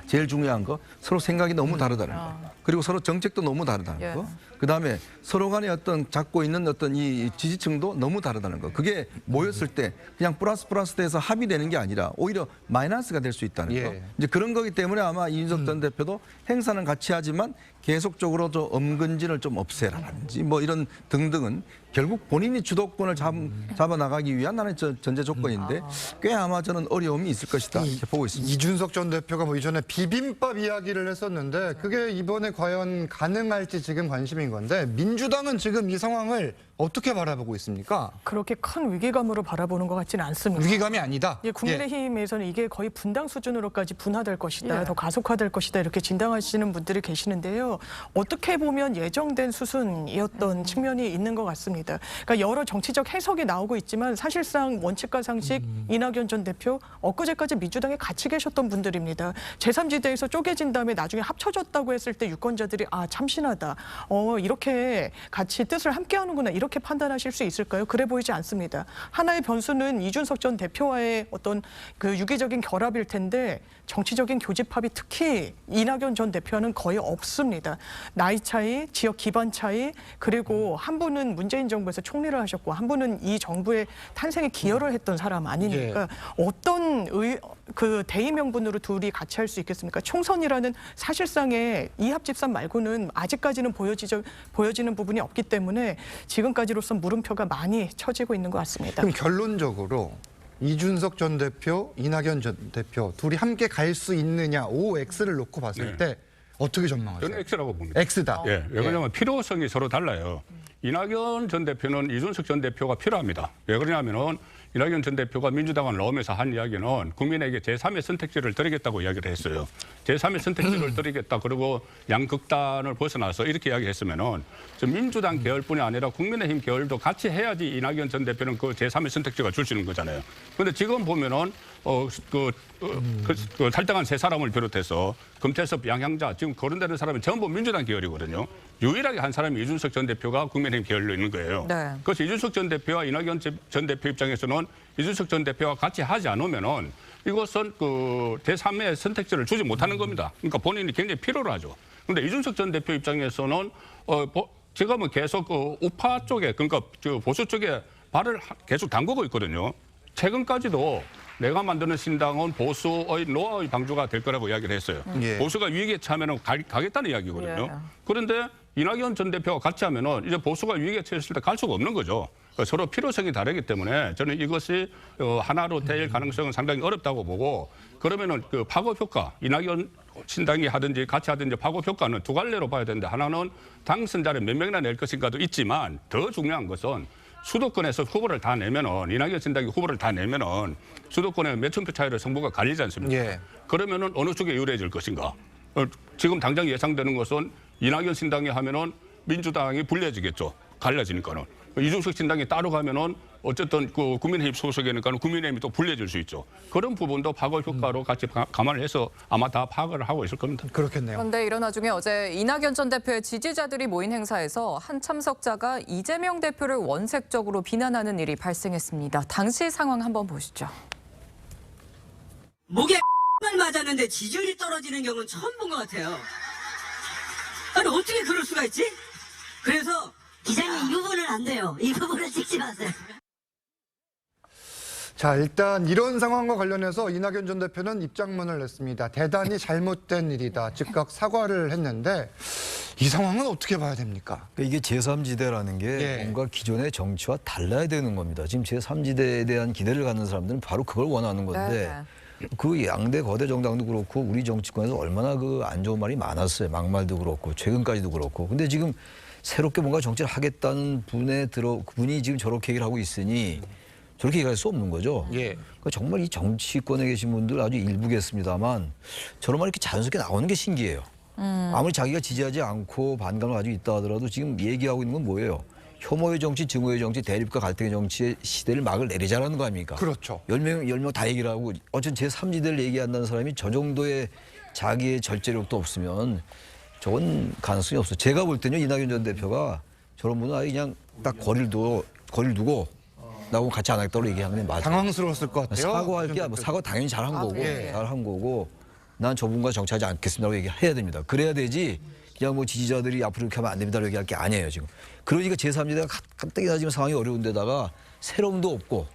제일 중요한 거 서로 생각이 너무 다르다는 거. 그리고 서로 정책도 너무 다르다는 거. 그다음에 서로 간에 어떤 잡고 있는 어떤 이 지지층도 너무 다르다는 거. 그게 모였을 때 그냥 플러스 돼서 합의되는 게 아니라 오히려 마이너스가 될 수 있다는 거. 이제 그런 거기 때문에 아마 이준석 전 대표도 행사는 같이 하지만 계속적으로 저 엄근진을 좀 없애라든지 뭐 이런 등등은 결국 본인이 주도권을 잡아 나가기 위한 나는 전제 조건인데 꽤 아마 저는 어려움이 있을 것이다 이렇게 보고 있습니다. 이준석 전 대표가 뭐 이전에 비빔밥 이야기를 했었는데 그게 이번에 과연 가능할지 지금 관심인 건데 민주당은 지금 이 상황을 어떻게 바라보고 있습니까? 그렇게 큰 위기감으로 바라보는 것 같지는 않습니다. 위기감이 아니다. 예, 국민의힘에서는 이게 거의 분당 수준으로까지 분화될 것이다, 더 가속화될 것이다 이렇게 진단하시는 분들이 계시는데요. 어떻게 보면 예정된 수순이었던 측면이 있는 것 같습니다. 그러니까 여러 정치적 해석이 나오고 있지만 사실상 원칙과 상식 이낙연 전 대표 엊그제까지 민주당에 같이 계셨던 분들입니다. 제3지대에서 쪼개진 다음에 나중에 합쳐졌다고 했을 때 유권자들이 참신하다. 이렇게 같이 뜻을 함께하는구나 이렇게 판단하실 수 있을까요? 그래 보이지 않습니다. 하나의 변수는 이준석 전 대표와의 어떤 그 유기적인 결합일 텐데 정치적인 교집합이 특히 이낙연 전 대표와는 거의 없습니다. 나이 차이, 지역 기반 차이, 그리고 한 분은 문재인 정부에서 총리를 하셨고 한 분은 이 정부의 탄생에 기여를 했던 사람 아니니까 어떤 그 대의 명분으로 둘이 같이 할 수 있겠습니까? 총선이라는 사실상의 이합집산 말고는 아직까지는 보여지는 부분이 없기 때문에 지금까지로서 물음표가 많이 쳐지고 있는 것 같습니다. 그럼 결론적으로 이준석 전 대표, 이낙연 전 대표 둘이 함께 갈 수 있느냐 OX를 놓고 봤을 때 어떻게 전망하세요? 저는 X라고 봅니다. X다. 예, 왜 그러냐면 필요성이 서로 달라요. 이낙연 전 대표는 이준석 전 대표가 필요합니다. 왜 그러냐면은 이낙연 전 대표가 민주당을 나오면서 한 이야기는 국민에게 제3의 선택지를 드리겠다고 이야기를 했어요. 제3의 선택지를 드리겠다. 그리고 양극단을 벗어나서 이렇게 이야기했으면은 민주당 계열뿐이 아니라 국민의힘 계열도 같이 해야지 이낙연 전 대표는 그 제3의 선택지가 줄 수 있는 거잖아요. 그런데 지금 보면은 탈당한 세 사람을 비롯해서 금태섭, 양향자 지금 거론되는 사람이 전부 민주당 계열이거든요. 유일하게 한 사람이 이준석 전 대표가 국민의힘 계열로 있는 거예요. 네. 그래서 이준석 전 대표와 이낙연 전 대표 입장에서는 이준석 전 대표와 같이 하지 않으면은 이것은 그 제3의 선택지를 주지 못하는 겁니다. 그러니까 본인이 굉장히 필요로 하죠. 그런데 이준석 전 대표 입장에서는 지금은 계속 그 우파 쪽에 그러니까 보수 쪽에 발을 계속 담그고 있거든요. 최근까지도 내가 만드는 신당은 보수의 노아의 방주가 될 거라고 이야기를 했어요. 보수가 위기에 처하면 가겠다는 이야기거든요. 그런데 이낙연 전 대표가 같이 하면은 이제 보수가 위기에 처했을 때 갈 수가 없는 거죠. 그러니까 서로 필요성이 다르기 때문에 저는 이것이 하나로 될 가능성은 상당히 어렵다고 보고 그러면은 그 파급 효과 이낙연 신당이 하든지 같이 하든지 파급 효과는 두 갈래로 봐야 되는데 하나는 당선자를 몇 명이나 낼 것인가도 있지만 더 중요한 것은 수도권에서 후보를 다 내면은 이낙연 신당이 후보를 다 내면은 수도권에 몇천 표 차이로 승부가 갈리지 않습니까? 그러면은 어느 쪽에 유리해질 것인가? 지금 당장 예상되는 것은 이낙연 신당이 하면은 민주당이 불리해지겠죠. 갈라지니까는. 이준석 신당이 따로 가면은 어쨌든 그 국민의힘 소속이니까는 국민의힘이 또 불리해질 수 있죠. 그런 부분도 파급 효과로 같이 감안을 해서 아마 다 파악을 하고 있을 겁니다. 그렇겠네요. 그런데 이런 와중에 어제 이낙연 전 대표의 지지자들이 모인 행사에서 한 참석자가 이재명 대표를 원색적으로 비난하는 일이 발생했습니다. 당시 상황 한번 보시죠. 목에 을 맞았는데 지지율이 떨어지는 경우는 처음 본 것 같아요. 아니 어떻게 그럴 수가 있지? 그래서 기자님 이 부분은 안 돼요. 이 부분은 찍지 마세요. 자, 일단 이런 상황과 관련해서 이낙연 전 대표는 입장문을 냈습니다. 대단히 잘못된 일이다. 즉각 사과를 했는데 이 상황은 어떻게 봐야 됩니까? 이게 제3지대라는 게 뭔가 기존의 정치와 달라야 되는 겁니다. 지금 제3지대에 대한 기대를 갖는 사람들은 바로 그걸 원하는 건데 그 양대 거대 정당도 그렇고 우리 정치권에서 얼마나 그 안 좋은 말이 많았어요. 막말도 그렇고 최근까지도 그렇고. 근데 지금 새롭게 뭔가 정치를 하겠다는 분이 지금 저렇게 얘기를 하고 있으니 저렇게 얘기할 수 없는 거죠. 예. 그러니까 정말 이 정치권에 계신 분들 아주 일부겠습니다만 저런 말이 이렇게 자연스럽게 나오는 게 신기해요. 아무리 자기가 지지하지 않고 반감을 가지고 있다 하더라도 지금 얘기하고 있는 건 뭐예요? 혐오의 정치, 증오의 정치, 대립과 갈등의 정치의 시대를 막을 내리자라는 거 아닙니까? 그렇죠. 10명 다 얘기를 하고 어쨌든 제3지대를 얘기한다는 사람이 저 정도의 자기의 절제력도 없으면 저건 가능성이 없어요. 제가 볼 때는요, 이낙연 전 대표가 저런 분은 아예 그냥 딱 거리를 두고 나하고 같이 안 하겠다고 얘기하는 게 맞아요. 당황스러웠을 것 같아요. 사과할 게 사과 당연히 잘한 거고 예. 잘한 거고 난 저분과 정치하지 않겠습니다라고 얘기해야 됩니다. 그래야 되지 그냥 뭐 지지자들이 앞으로 이렇게 하면 안 됩니다라고 얘기할 게 아니에요 지금. 그러니까 제3지대가 가뜩이나 지금 상황이 어려운데다가 새로움도 없고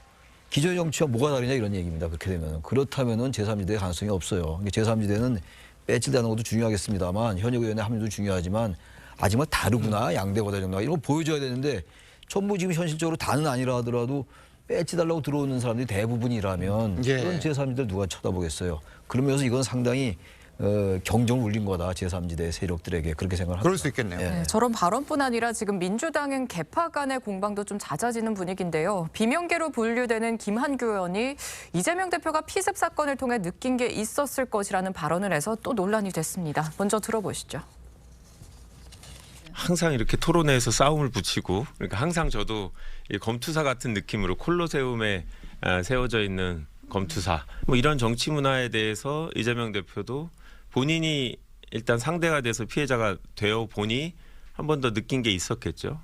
기존의 정치와 뭐가 다르냐 이런 얘기입니다. 그렇게 되면 그렇다면은 제3지대의 가능성이 없어요. 제3지대는 배치되는 것도 중요하겠습니다만 현역 의원의 합류도 중요하지만 아직 뭐 다르구나 양대거다 정도가 이런 거 보여줘야 되는데 전부 지금 현실적으로 다는 아니라 하더라도 배치 달라고 들어오는 사람들이 대부분이라면 그런 제3지대를 누가 쳐다보겠어요. 그러면서 이건 상당히 경종을 울린 거다 제3지대 세력들에게 그렇게 생각을 합니다. 그럴 수 있겠네요. 네, 저런 발언뿐 아니라 지금 민주당은 개파 간의 공방도 좀 잦아지는 분위기인데요. 비명계로 분류되는 김한규 의원이 이재명 대표가 피습 사건을 통해 느낀 게 있었을 것이라는 발언을 해서 또 논란이 됐습니다. 먼저 들어보시죠. 항상 이렇게 토론회에서 싸움을 붙이고 그러니까 항상 저도 이 검투사 같은 느낌으로 콜로세움에 세워져 있는 검투사 뭐 이런 정치 문화에 대해서 이재명 대표도 본인이 일단 상대가 돼서 피해자가 되어 보니 한 번 더 느낀 게 있었겠죠.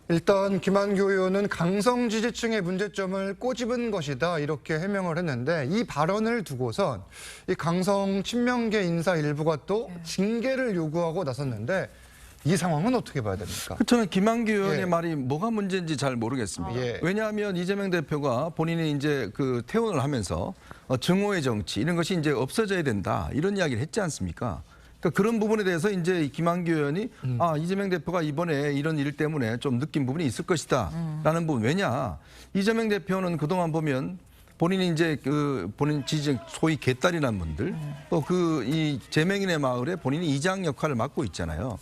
일단 김한규 의원은 강성 지지층의 문제점을 꼬집은 것이다 이렇게 해명을 했는데 이 발언을 두고선 이 강성 친명계 인사 일부가 또 징계를 요구하고 나섰는데 이 상황은 어떻게 봐야 됩니까? 저는 김한규 의원의 말이 뭐가 문제인지 잘 모르겠습니다. 예. 왜냐하면 이재명 대표가 본인이 이제 그 퇴원을 하면서 증오의 정치 이런 것이 이제 없어져야 된다 이런 이야기를 했지 않습니까? 그러니까 그런 부분에 대해서 이제 김한규 의원이 이재명 대표가 이번에 이런 일 때문에 좀 느낀 부분이 있을 것이다라는 부분. 왜냐 이재명 대표는 그동안 보면 본인이 이제 그 본인 지지 소위 개딸이라는 분들 또 그 이 재명인의 마을에 본인이 이장 역할을 맡고 있잖아요.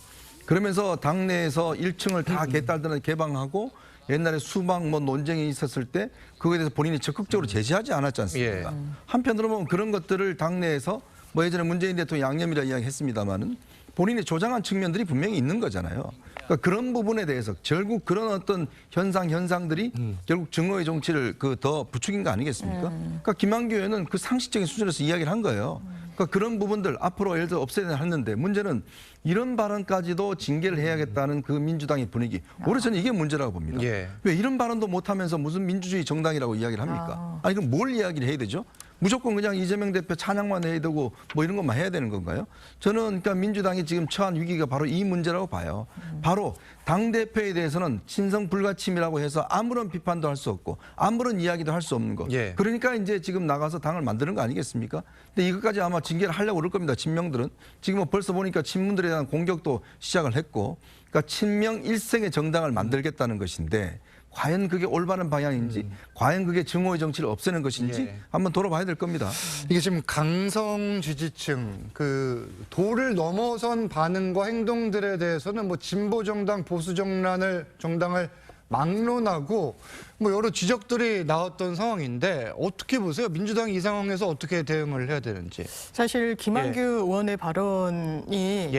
그러면서 당내에서 1층을 다 개딸들은 개방하고 옛날에 수박 뭐 논쟁이 있었을 때 그거에 대해서 본인이 적극적으로 제지하지 않았지 않습니까? 한편으로 보면 그런 것들을 당내에서 뭐 예전에 문재인 대통령 양념이라 이야기했습니다마는 본인이 조장한 측면들이 분명히 있는 거잖아요. 그러니까 그런 부분에 대해서 결국 그런 어떤 현상들이 결국 증오의 정치를 그 더 부추긴 거 아니겠습니까? 그러니까 김한규 의원은 그 상식적인 수준에서 이야기를 한 거예요. 그러니까 그런 부분들 앞으로 예를 들어 없애야 하는데 문제는 이런 발언까지도 징계를 해야겠다는 그 민주당의 분위기. 오히려 저는 이게 문제라고 봅니다. 왜 이런 발언도 못하면서 무슨 민주주의 정당이라고 이야기를 합니까? 아니 그럼 뭘 이야기를 해야 되죠? 무조건 그냥 이재명 대표 찬양만 해야 되고 뭐 이런 것만 해야 되는 건가요? 저는 그러니까 민주당이 지금 처한 위기가 바로 이 문제라고 봐요. 바로 당대표에 대해서는 친성 불가침이라고 해서 아무런 비판도 할 수 없고 아무런 이야기도 할 수 없는 것. 그러니까 이제 지금 나가서 당을 만드는 거 아니겠습니까? 근데 이것까지 아마 징계를 하려고 그럴 겁니다. 친명들은. 지금 뭐 벌써 보니까 친문들에 대한 공격도 시작을 했고 그러니까 친명 일생의 정당을 만들겠다는 것인데 과연 그게 올바른 방향인지 과연 그게 증오의 정치를 없애는 것인지 한번 돌아봐야 될 겁니다. 이게 지금 강성 지지층 그 도를 넘어선 반응과 행동들에 대해서는 뭐 진보 정당 보수 정당을 막론하고 뭐 여러 지적들이 나왔던 상황인데 어떻게 보세요? 민주당이 이 상황에서 어떻게 대응을 해야 되는지. 사실 김한규 의원의 발언이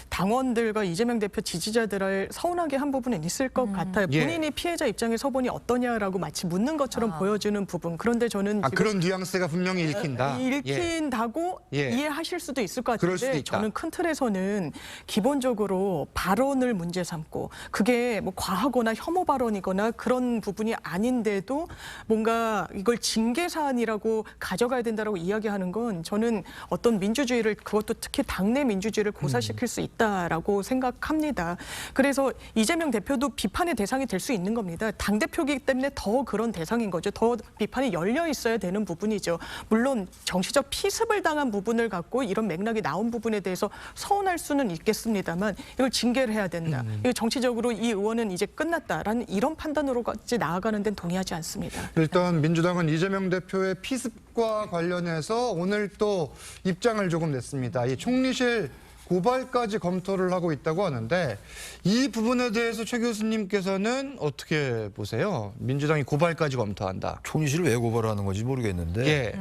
당원들과 이재명 대표 지지자들을 서운하게 한 부분은 있을 것 같아요. 본인이 피해자 입장에 서보니 어떠냐라고 마치 묻는 것처럼 보여지는 부분. 그런데 저는 그런 뉘앙스가 분명히 읽힌다. 읽힌다고 이해하실 수도 있을 것 그럴 수도 같은데 있다. 저는 큰 틀에서는 기본적으로 발언을 문제 삼고 그게 뭐 과하거나 혐오 발언이거나 그런 부분이 아닌데도 뭔가 이걸 징계 사안이라고 가져가야 된다라고 이야기하는 건 저는 어떤 민주주의를 그것도 특히 당내 민주주의를 고사시킬 수 있다라고 생각합니다. 그래서 이재명 대표도 비판의 대상이 될 수 있는 겁니다. 당대표이기 때문에 더 그런 대상인 거죠. 더 비판이 열려 있어야 되는 부분이죠. 물론 정치적 피습을 당한 부분을 갖고 이런 맥락이 나온 부분에 대해서 서운할 수는 있겠습니다만 이걸 징계를 해야 된다. 이거 정치적으로 이 의원은 이제 끝났다라는 이런 판단으로까지 나아가는 데는 동의하지 않습니다. 일단 민주당은 이재명 대표의 피습과 관련해서 오늘 또 입장을 조금 냈습니다. 이 총리실 고발까지 검토를 하고 있다고 하는데 이 부분에 대해서 최 교수님께서는 어떻게 보세요? 민주당이 고발까지 검토한다. 총리실을 왜 고발하는 건지 모르겠는데 예.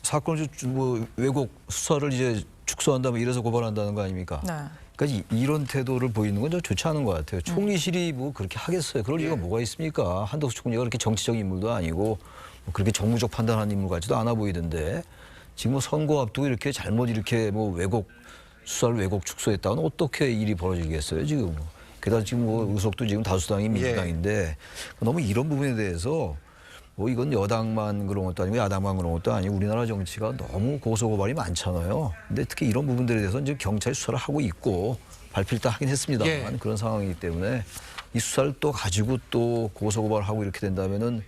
사건을 뭐 왜곡 수사를 이제 축소한다면 이래서 고발한다는 거 아닙니까? 네. 그러니까 이런 태도를 보이는 건 좀 좋지 않은 것 같아요. 총리실이 뭐 그렇게 하겠어요? 그럴 이유가 뭐가 있습니까? 한덕수 총리가 그렇게 정치적 인물도 아니고 뭐 그렇게 정무적 판단하는 인물 같지도 않아 보이던데 지금 뭐 선거 앞두고 이렇게 잘못 이렇게 뭐 수사를 왜곡 축소했다고는 어떻게 일이 벌어지겠어요 지금? 게다가 지금 뭐 의석도 지금 다수당이 민주당인데 너무 이런 부분에 대해서 뭐 이건 여당만 그런 것도 아니고 야당만 그런 것도 아니고 우리나라 정치가 너무 고소고발이 많잖아요. 근데 특히 이런 부분들에 대해서 이제 경찰이 수사를 하고 있고 발표를 다 하긴 했습니다만 그런 상황이기 때문에 이 수사를 또 가지고 또 고소고발하고 이렇게 된다면은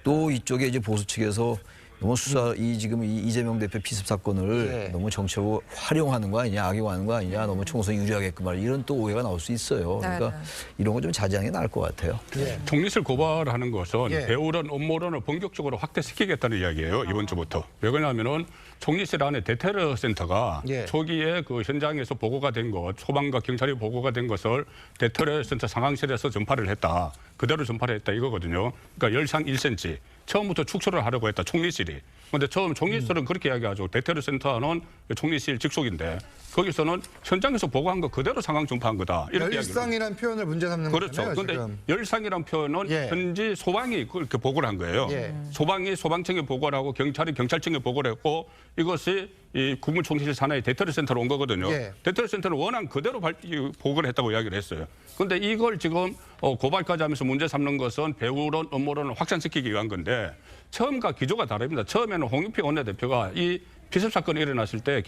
또 이쪽에 이제 보수 측에서 너무 지금 이 이재명 대표 피습 사건을 너무 정치적으로 활용하는 거 아니냐, 악용하는 거 아니냐, 너무 총선에 유리하게끔 말 이런 또 오해가 나올 수 있어요. 그러니까 이런 거 좀 자제하는 게 나을 것 같아요. 총리실 고발하는 것은 배우론, 업무론을 본격적으로 확대시키겠다는 이야기예요. 이번 주부터. 왜 그러냐면은 총리실 안에 대테러 센터가 초기에 그 현장에서 보고가 된 것, 소방과 경찰이 보고가 된 것을 대테러 센터 상황실에서 전파를 했다. 그대로 전파를 했다 이거거든요. 그러니까 열상 1cm. 처음부터 축소를 하려고 했다. 총리실이. 그런데 처음 총리실은 그렇게 이야기하죠. 대테러 센터는 총리실 직속인데 거기서는 현장에서 보고한 거 그대로 상황 전파한 거다. 이렇게 열상이라는 표현을 문제 삼는 그렇죠. 거잖아요. 그런데 열상이라는 표현은 현지 소방이 그렇게 보고를 한 거예요. 소방이 소방청에 보고를 하고 경찰이 경찰청에 보고를 했고 이것이 이 국무총리실 산하의 대테러 센터로 온 거거든요. 대테러 센터는 원한 그대로 보고를 했다고 이야기를 했어요. 그런데 이걸 지금 고발까지 하면서 문제 삼는 것은 배우론, 업무론을 확산시키기 위한 건데 처음과 기조가 다릅니다. 처음에는 홍영표 원내대표가 이 피습 사건이 일어났을 때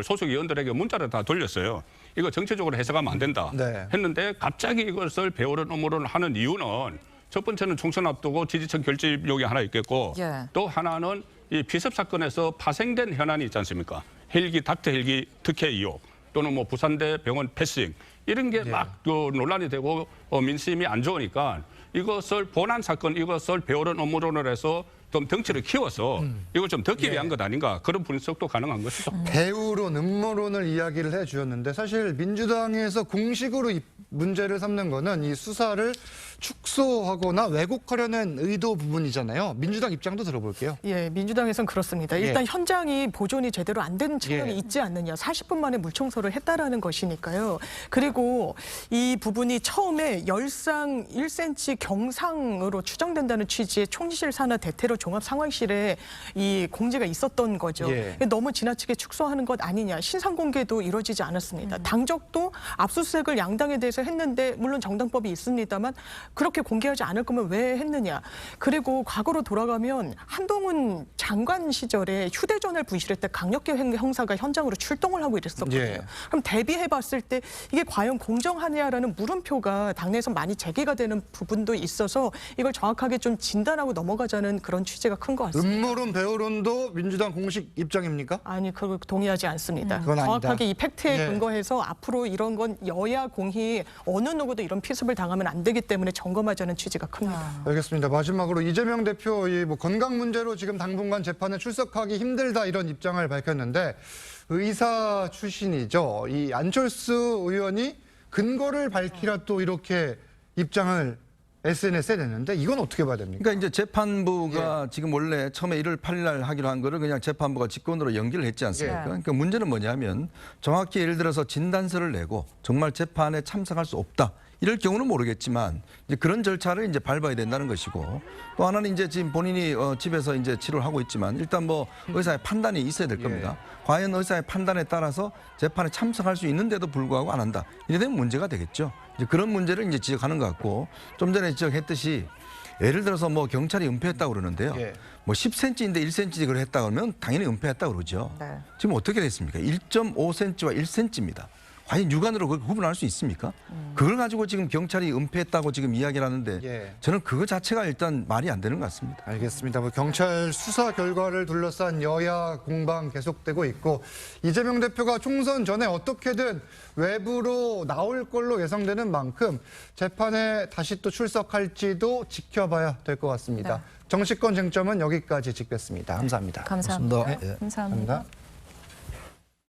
소속 의원들에게 문자를 다 돌렸어요. 이거 정치적으로 해석하면 안 된다 했는데 갑자기 이것을 배우론, 업무론을 하는 이유는 첫 번째는 총선 앞두고 지지층 결집욕이 하나 있겠고 또 하나는 이 피습 사건에서 파생된 현안이 있지 않습니까? 닥터 헬기 특혜 의혹 또는 뭐 부산대 병원 패싱 이런 게 막 논란이 되고 민심이 안 좋으니까 이것을 본안 사건 이것을 배우론 업무론을 해서 좀 덩치를 키워서 이걸 좀 덮기 위한 것 아닌가 그런 분석도 가능한 것이죠. 배우론, 음모론을 이야기를 해주셨는데 사실 민주당에서 공식으로 이 문제를 삼는 거는 이 수사를 축소하거나 왜곡하려는 의도 부분이잖아요. 민주당 입장도 들어볼게요. 예, 민주당에서는 그렇습니다. 일단 현장이 보존이 제대로 안 된 측면이 있지 않느냐. 40분 만에 물청소를 했다라는 것이니까요. 그리고 이 부분이 처음에 열상 1cm 경상으로 추정된다는 취지의 총리실 산하 대테러 종합 상황실에 이 공지가 있었던 거죠. 너무 지나치게 축소하는 것 아니냐. 신상 공개도 이루어지지 않았습니다. 당적도 압수수색을 양당에 대해서 했는데 물론 정당법이 있습니다만 그렇게 공개하지 않을 거면 왜 했느냐. 그리고 과거로 돌아가면 한동훈 장관 시절에 휴대전화를 분실했을 때 강력계 형사가 현장으로 출동을 하고 이랬었거든요. 그럼 대비해봤을 때 이게 과연 공정하냐라는 물음표가 당내에서 많이 제기가 되는 부분도 있어서 이걸 정확하게 좀 진단하고 넘어가자는 그런 취지가 큰 것 같습니다. 음모론, 배우론도 민주당 공식 입장입니까? 아니, 그걸 동의하지 않습니다. 그건 정확하게 아니다. 이 팩트에 근거해서 앞으로 이런 건 여야 공히 어느 누구도 이런 피습을 당하면 안 되기 때문에 점검하자는 취지가 큽니다. 알겠습니다. 마지막으로 이재명 대표 이 뭐 건강 문제로 지금 당분간 재판에 출석하기 힘들다 이런 입장을 밝혔는데 의사 출신이죠. 이 안철수 의원이 근거를 밝히라 또 이렇게 입장을 SNS에 냈는데 이건 어떻게 봐야 됩니까? 그러니까 이제 재판부가 지금 원래 처음에 1월 8일 날 하기로 한 거를 그냥 재판부가 직권으로 연기를 했지 않습니까? 그러니까 문제는 뭐냐면 정확히 예를 들어서 진단서를 내고 정말 재판에 참석할 수 없다. 이럴 경우는 모르겠지만 이제 그런 절차를 이제 밟아야 된다는 것이고 또 하나는 이제 지금 본인이 집에서 이제 치료를 하고 있지만 일단 뭐 의사의 판단이 있어야 될 겁니다. 과연 의사의 판단에 따라서 재판에 참석할 수 있는데도 불구하고 안 한다. 이래 되면 문제가 되겠죠. 이제 그런 문제를 이제 지적하는 것 같고 좀 전에 지적했듯이 예를 들어서 뭐 경찰이 은폐했다고 그러는데요. 뭐 10cm인데 1cm 했다 그러면 당연히 은폐했다고 그러죠. 지금 어떻게 됐습니까? 1.5cm와 1cm입니다. 과연 육안으로 그걸 구분할 수 있습니까? 그걸 가지고 지금 경찰이 은폐했다고 지금 이야기를 하는데 저는 그거 자체가 일단 말이 안 되는 것 같습니다. 알겠습니다. 뭐 경찰 수사 결과를 둘러싼 여야 공방 계속되고 있고 이재명 대표가 총선 전에 어떻게든 외부로 나올 걸로 예상되는 만큼 재판에 다시 또 출석할지도 지켜봐야 될 것 같습니다. 정치권 쟁점은 여기까지 짚겠습니다. 감사합니다. 감사합니다. 고맙습니다. 감사합니다.